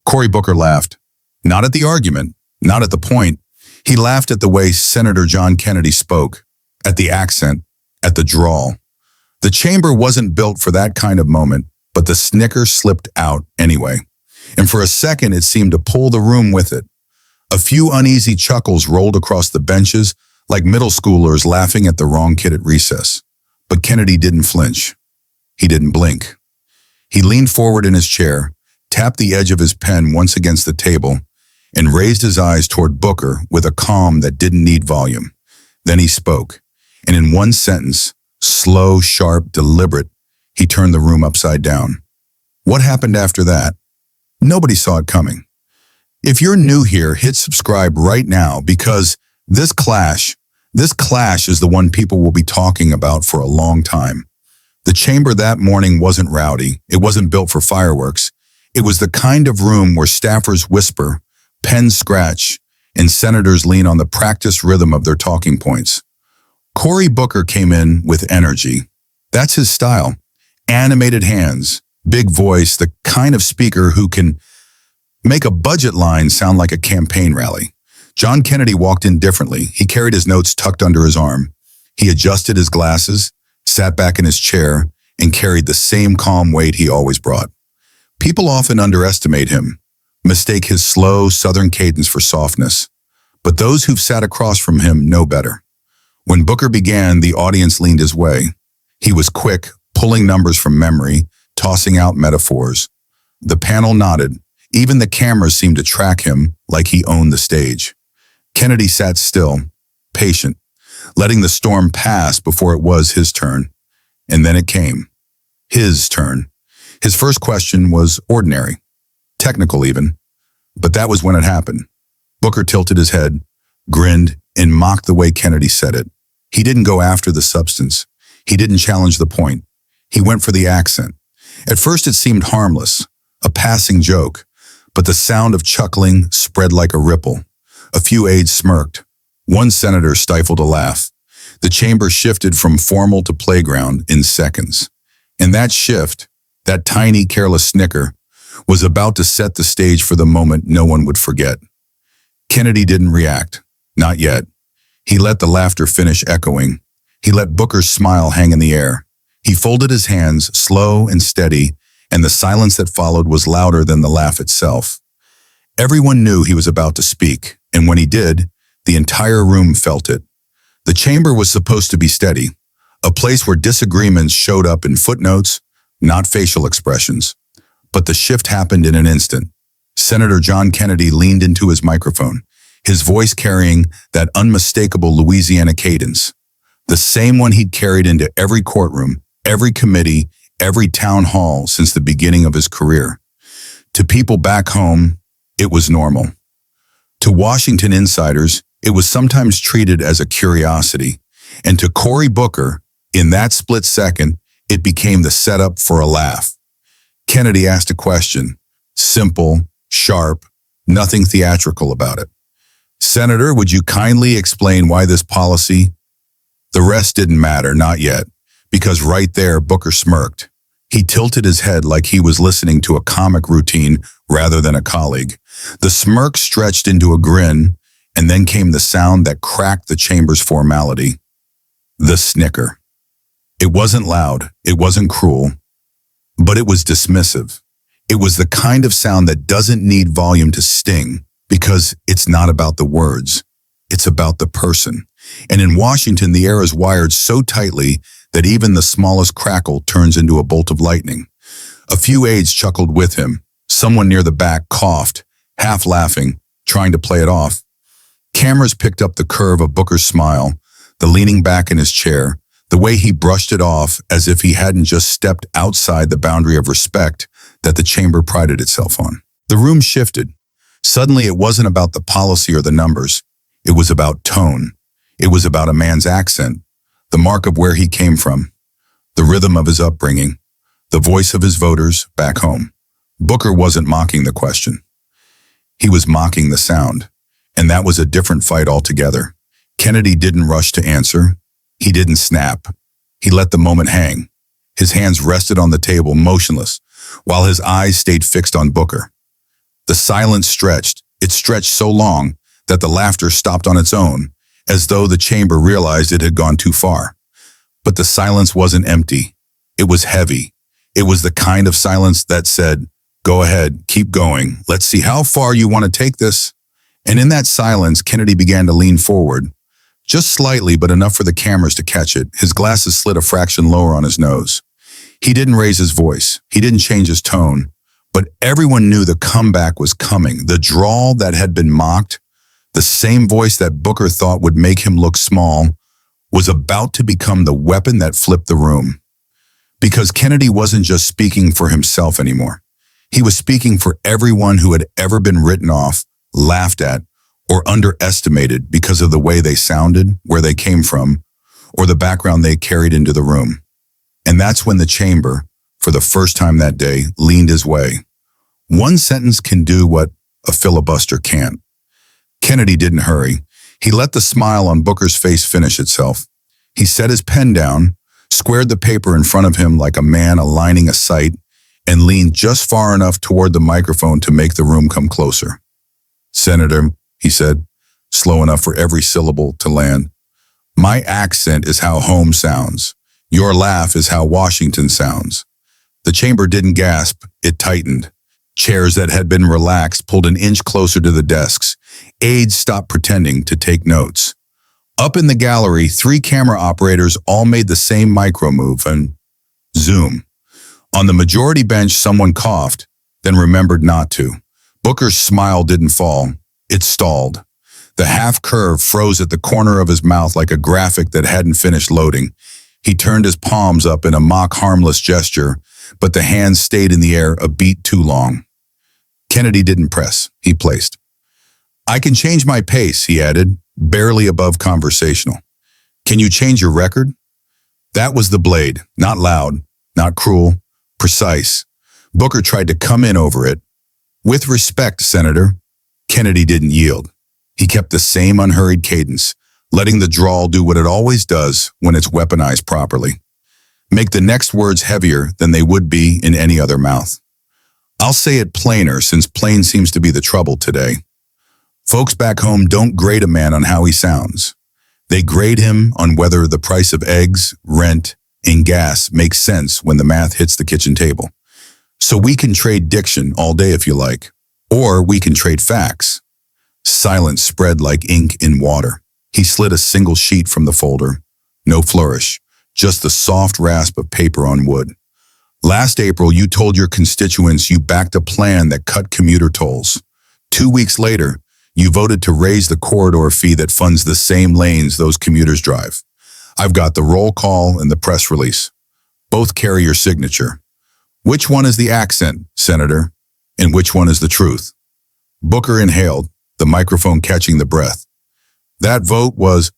Cory Booker laughed. Not at the argument, not at the point. He laughed at the way Senator John Kennedy spoke, at the accent, at the drawl. The chamber wasn't built for that kind of moment, but the snicker slipped out anyway. And for a second, it seemed to pull the room with it. A few uneasy chuckles rolled across the benches, like middle schoolers laughing at the wrong kid at recess. But Kennedy didn't flinch. He didn't blink. He leaned forward in his chair, tapped the edge of his pen once against the table, and raised his eyes toward Booker with a calm that didn't need volume. Then he spoke, and in one sentence, slow, sharp, deliberate, he turned the room upside down. What happened after that? Nobody saw it coming. If you're new here, hit subscribe right now because this clash is the one people will be talking about for a long time. The chamber that morning wasn't rowdy. It wasn't built for fireworks. It was the kind of room where staffers whisper, pens scratch, and senators lean on the practiced rhythm of their talking points. Cory Booker came in with energy. That's his style. Animated hands, big voice, the kind of speaker who can make a budget line sound like a campaign rally. John Kennedy walked in differently. He carried his notes tucked under his arm. He adjusted his glasses, sat back in his chair, and carried the same calm weight he always brought. People often underestimate him, mistake his slow Southern cadence for softness. But those who've sat across from him know better. When Booker began, the audience leaned his way. He was quick, pulling numbers from memory, tossing out metaphors. The panel nodded. Even the cameras seemed to track him like he owned the stage. Kennedy sat still, patient, letting the storm pass before it was his turn. And then it came. His turn. His first question was ordinary, technical even, but that was when it happened. Booker tilted his head, grinned, and mocked the way Kennedy said it. He didn't go after the substance. He didn't challenge the point. He went for the accent. At first it seemed harmless, a passing joke, but the sound of chuckling spread like a ripple. A few aides smirked. One senator stifled a laugh. The chamber shifted from formal to playground in seconds. And that shift, that tiny, careless snicker, was about to set the stage for the moment no one would forget. Kennedy didn't react. Not yet. He let the laughter finish echoing. He let Booker's smile hang in the air. He folded his hands, slow and steady, and the silence that followed was louder than the laugh itself. Everyone knew he was about to speak, and when he did, the entire room felt it. The chamber was supposed to be steady, a place where disagreements showed up in footnotes, not facial expressions. But the shift happened in an instant. Senator John Kennedy leaned into his microphone, his voice carrying that unmistakable Louisiana cadence, the same one he'd carried into every courtroom, every committee, every town hall since the beginning of his career. To people back home, it was normal. To Washington insiders, it was sometimes treated as a curiosity. And to Cory Booker, in that split second, it became the setup for a laugh. Kennedy asked a question, simple, sharp, nothing theatrical about it. Senator, would you kindly explain why this policy? The rest didn't matter, not yet, because right there, Booker smirked. He tilted his head like he was listening to a comic routine rather than a colleague. The smirk stretched into a grin, and then came the sound that cracked the chamber's formality. The snicker. It wasn't loud, it wasn't cruel, but it was dismissive. It was the kind of sound that doesn't need volume to sting, because it's not about the words, it's about the person. And in Washington, the air is wired so tightly that even the smallest crackle turns into a bolt of lightning. A few aides chuckled with him. Someone near the back coughed, half laughing, trying to play it off. Cameras picked up the curve of Booker's smile, the leaning back in his chair, the way he brushed it off as if he hadn't just stepped outside the boundary of respect that the chamber prided itself on. The room shifted. Suddenly, it wasn't about the policy or the numbers. It was about tone. It was about a man's accent, the mark of where he came from, the rhythm of his upbringing, the voice of his voters back home. Booker wasn't mocking the question. He was mocking the sound, and that was a different fight altogether. Kennedy didn't rush to answer. He didn't snap. He let the moment hang. His hands rested on the table, motionless, while his eyes stayed fixed on Booker. The silence stretched. It stretched so long that the laughter stopped on its own, as though the chamber realized it had gone too far. But the silence wasn't empty. It was heavy. It was the kind of silence that said, "Go ahead, keep going. Let's see how far you want to take this." And in that silence, Kennedy began to lean forward. Just slightly, but enough for the cameras to catch it. His glasses slid a fraction lower on his nose. He didn't raise his voice. He didn't change his tone. But everyone knew the comeback was coming. The drawl that had been mocked, the same voice that Booker thought would make him look small, was about to become the weapon that flipped the room. Because Kennedy wasn't just speaking for himself anymore. He was speaking for everyone who had ever been written off, laughed at, or underestimated because of the way they sounded, where they came from, or the background they carried into the room. And that's when the chamber, for the first time that day, leaned his way. One sentence can do what a filibuster can't. Kennedy didn't hurry. He let the smile on Booker's face finish itself. He set his pen down, squared the paper in front of him like a man aligning a sight, and leaned just far enough toward the microphone to make the room come closer. "Senator," he said, slow enough for every syllable to land, "my accent is how home sounds. Your laugh is how Washington sounds." The chamber didn't gasp, it tightened. Chairs that had been relaxed pulled an inch closer to the desks. Aides stopped pretending to take notes. Up in the gallery, 3 camera operators all made the same micro move and zoom. On the majority bench, someone coughed, then remembered not to. Booker's smile didn't fall. It stalled. The half curve froze at the corner of his mouth like a graphic that hadn't finished loading. He turned his palms up in a mock harmless gesture, but the hands stayed in the air a beat too long. Kennedy didn't press. He placed. "I can change my pace," he added, barely above conversational. "Can you change your record?" That was the blade, not loud, not cruel, precise. Booker tried to come in over it. "With respect, Senator." Kennedy didn't yield. He kept the same unhurried cadence, letting the drawl do what it always does when it's weaponized properly. Make the next words heavier than they would be in any other mouth. "I'll say it plainer, since plain seems to be the trouble today. Folks back home don't grade a man on how he sounds. They grade him on whether the price of eggs, rent, and gas makes sense when the math hits the kitchen table. So we can trade diction all day if you like, or we can trade facts." Silence spread like ink in water. He slid a single sheet from the folder. No flourish, just the soft rasp of paper on wood. "Last April, you told your constituents you backed a plan that cut commuter tolls. 2 weeks later, you voted to raise the corridor fee that funds the same lanes those commuters drive. I've got the roll call and the press release. Both carry your signature. Which one is the accent, Senator, and which one is the truth?" Booker inhaled, the microphone catching the breath. "That vote was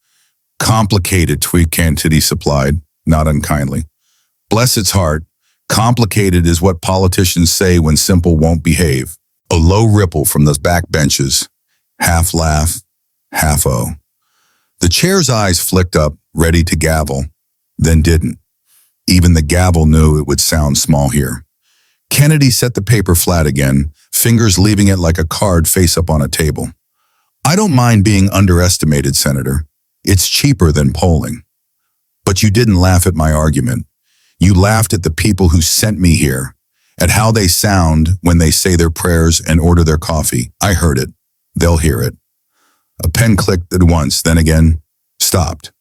complicated," Kennedy supplied, not unkindly. "Bless its heart, complicated is what politicians say when simple won't behave." A low ripple from the back benches. Half laugh, half oh. The chair's eyes flicked up, ready to gavel, then didn't. Even the gavel knew it would sound small here. Kennedy set the paper flat again, fingers leaving it like a card face up on a table. "I don't mind being underestimated, Senator. It's cheaper than polling. But you didn't laugh at my argument. You laughed at the people who sent me here, at how they sound when they say their prayers and order their coffee. I heard it. They'll hear it." A pen clicked at once, then again, stopped.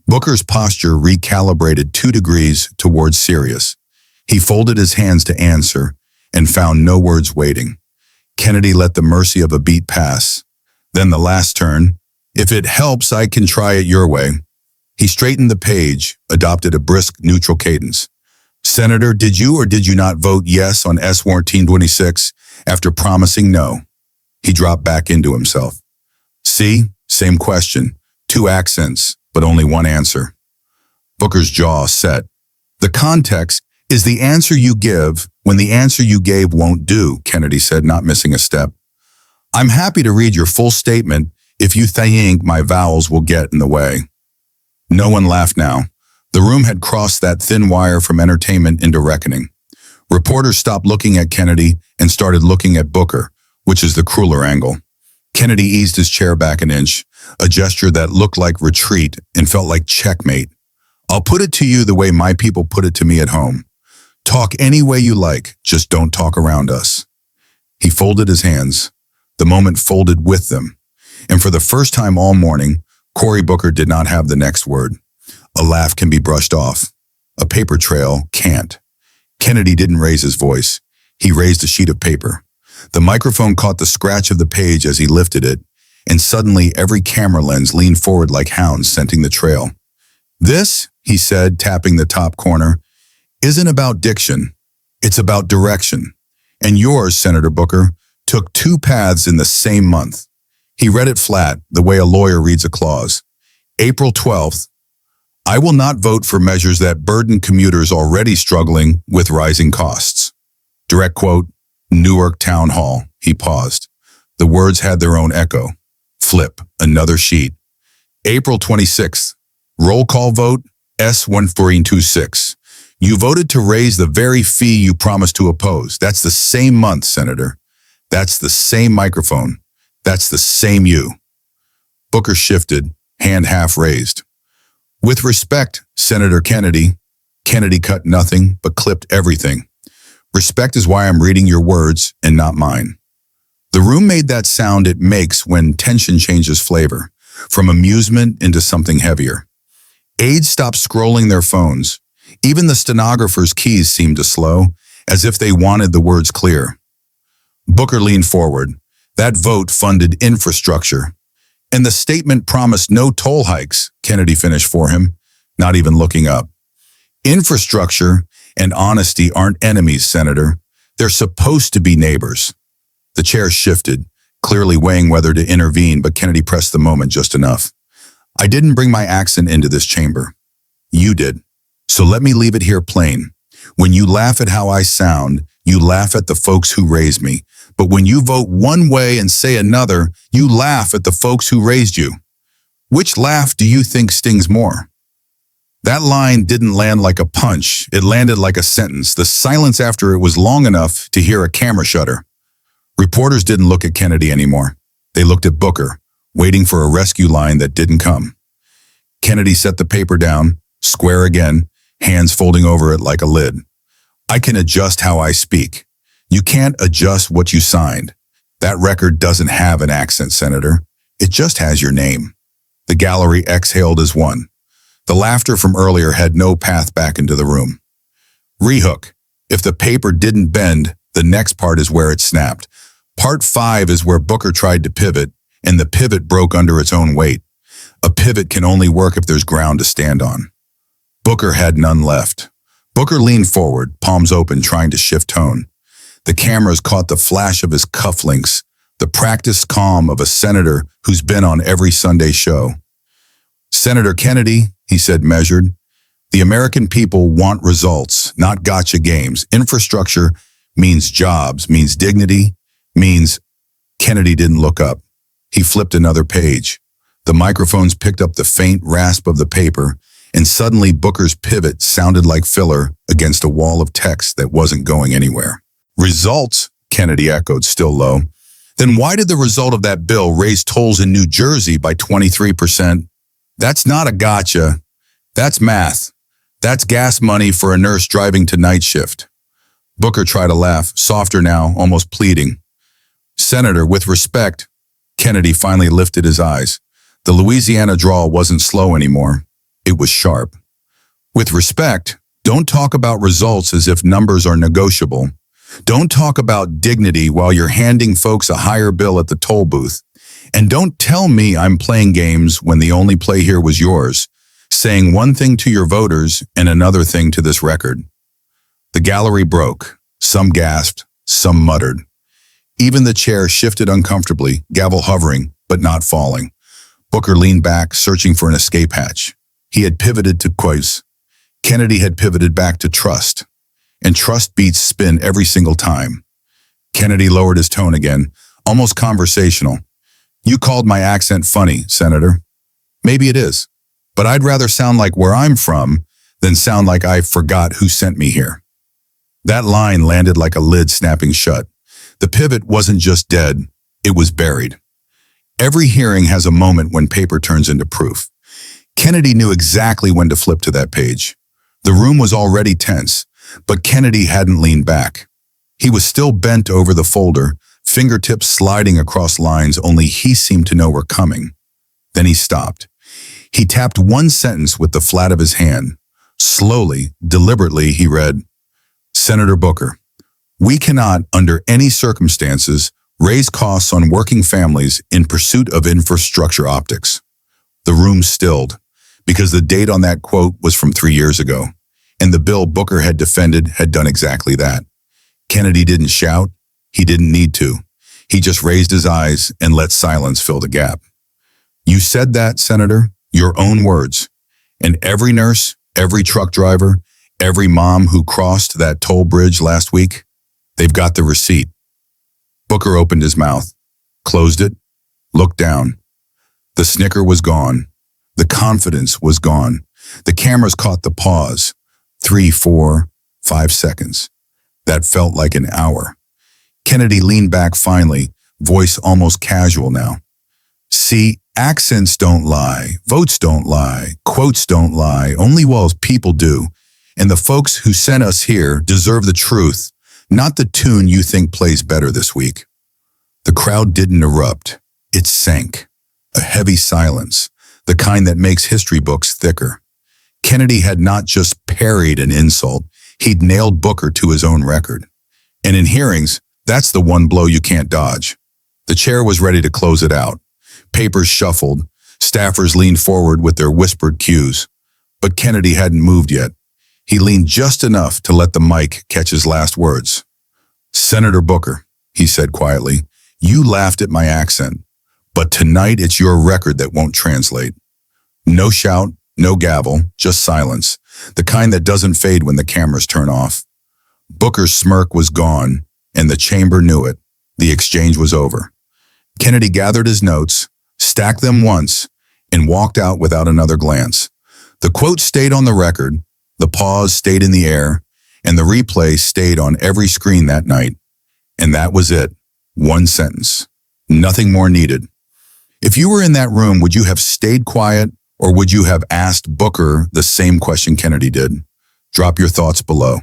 Booker's posture recalibrated 2 degrees towards serious. He folded his hands to answer and found no words waiting. Kennedy let the mercy of a beat pass. Then the last turn. "If it helps, I can try it your way." He straightened the page, adopted a brisk, neutral cadence. "Senator, did you or did you not vote yes on S-1426 after promising no?" He dropped back into himself. "See, same question. 2 accents, but only 1 answer." Booker's jaw set. "The context is the answer you give when the answer you gave won't do," Kennedy said, not missing a step. "I'm happy to read your full statement if you think my vowels will get in the way." No one laughed now. The room had crossed that thin wire from entertainment into reckoning. Reporters stopped looking at Kennedy and started looking at Booker, which is the crueler angle. Kennedy eased his chair back an inch, a gesture that looked like retreat and felt like checkmate. I'll put it to you the way my people put it to me at home. Talk any way you like, just don't talk around us. He folded his hands. The moment folded with them. And for the first time all morning, Cory Booker did not have the next word. A laugh can be brushed off. A paper trail can't. Kennedy didn't raise his voice. He raised a sheet of paper. The microphone caught the scratch of the page as he lifted it, and suddenly every camera lens leaned forward like hounds scenting the trail. This, he said, tapping the top corner, isn't about diction. It's about direction. And yours, Senator Booker, took 2 paths in the same month. He read it flat, the way a lawyer reads a clause. April 12th, I will not vote for measures that burden commuters already struggling with rising costs. Direct quote, Newark Town Hall. He paused. The words had their own echo. Flip, another sheet. April 26th, roll call vote, S-1326. You voted to raise the very fee you promised to oppose. That's the same month, Senator. That's the same microphone. That's the same you. Booker shifted, hand half raised. With respect, Senator Kennedy. Kennedy cut nothing but clipped everything. Respect is why I'm reading your words and not mine. The room made that sound it makes when tension changes flavor, from amusement into something heavier. Aides stopped scrolling their phones. Even the stenographer's keys seemed to slow, as if they wanted the words clear. Booker leaned forward. That vote funded infrastructure. And the statement promised no toll hikes, Kennedy finished for him, not even looking up. Infrastructure and honesty aren't enemies, Senator. They're supposed to be neighbors. The chair shifted, clearly weighing whether to intervene, but Kennedy pressed the moment just enough. I didn't bring my accent into this chamber. You did. So let me leave it here plain. When you laugh at how I sound, you laugh at the folks who raised me. But when you vote one way and say another, you laugh at the folks who raised you. Which laugh do you think stings more? That line didn't land like a punch. It landed like a sentence, the silence after it was long enough to hear a camera shutter. Reporters didn't look at Kennedy anymore. They looked at Booker, waiting for a rescue line that didn't come. Kennedy set the paper down, square again, hands folding over it like a lid. I can adjust how I speak. You can't adjust what you signed. That record doesn't have an accent, Senator. It just has your name. The gallery exhaled as one. The laughter from earlier had no path back into the room. Rehook. If the paper didn't bend, the next part is where it snapped. Part 5 is where Booker tried to pivot, and the pivot broke under its own weight. A pivot can only work if there's ground to stand on. Booker had none left. Booker leaned forward, palms open, trying to shift tone. The cameras caught the flash of his cufflinks, the practiced calm of a senator who's been on every Sunday show. Senator Kennedy, he said measured, the American people want results, not gotcha games. Infrastructure means jobs, means dignity, means... Kennedy didn't look up. He flipped another page. The microphones picked up the faint rasp of the paper, and suddenly Booker's pivot sounded like filler against a wall of text that wasn't going anywhere. Results, Kennedy echoed, still low. Then why did the result of that bill raise tolls in New Jersey by 23%? That's not a gotcha. That's math. That's gas money for a nurse driving to night shift. Booker tried to laugh, softer now, almost pleading. Senator, with respect, Kennedy finally lifted his eyes. The Louisiana drawl wasn't slow anymore. It was sharp. With respect, don't talk about results as if numbers are negotiable. Don't talk about dignity while you're handing folks a higher bill at the toll booth. And don't tell me I'm playing games when the only play here was yours, saying one thing to your voters and another thing to this record. The gallery broke. Some gasped, some muttered. Even the chair shifted uncomfortably, gavel hovering, but not falling. Booker leaned back, searching for an escape hatch. He had pivoted to quiz. Kennedy had pivoted back to trust. And trust beats spin every single time. Kennedy lowered his tone again, almost conversational. You called my accent funny, Senator. Maybe it is. But I'd rather sound like where I'm from than sound like I forgot who sent me here. That line landed like a lid snapping shut. The pivot wasn't just dead, it was buried. Every hearing has a moment when paper turns into proof. Kennedy knew exactly when to flip to that page. The room was already tense, but Kennedy hadn't leaned back. He was still bent over the folder, fingertips sliding across lines only he seemed to know were coming. Then he stopped. He tapped one sentence with the flat of his hand. Slowly, deliberately, he read, "Senator Booker, we cannot, under any circumstances, raise costs on working families in pursuit of infrastructure optics." The room stilled, because the date on that quote was from 3 years ago, and the bill Booker had defended had done exactly that. Kennedy didn't shout. He didn't need to. He just raised his eyes and let silence fill the gap. "You said that, Senator, your own words. And every nurse, every truck driver, every mom who crossed that toll bridge last week, they've got the receipt." Booker opened his mouth, closed it, looked down. The snicker was gone. The confidence was gone. The cameras caught the pause. 3, 4, 5 seconds. That felt like an hour. Kennedy leaned back finally, voice almost casual now. "See, accents don't lie, votes don't lie, quotes don't lie, only while people do. And the folks who sent us here deserve the truth, not the tune you think plays better this week." The crowd didn't erupt. It sank. A heavy silence, the kind that makes history books thicker. Kennedy had not just parried an insult, he'd nailed Booker to his own record. And in hearings, that's the one blow you can't dodge. The chair was ready to close it out. Papers shuffled. Staffers leaned forward with their whispered cues. But Kennedy hadn't moved yet. He leaned just enough to let the mic catch his last words. "Senator Booker," he said quietly, "you laughed at my accent, but tonight it's your record that won't translate." No shout, no gavel, just silence, the kind that doesn't fade when the cameras turn off. Booker's smirk was gone, and the chamber knew it. The exchange was over. Kennedy gathered his notes, stacked them once, and walked out without another glance. The quote stayed on the record, the pause stayed in the air, and the replay stayed on every screen that night. And that was it. One sentence. Nothing more needed. If you were in that room, would you have stayed quiet, or would you have asked Booker the same question Kennedy did? Drop your thoughts below.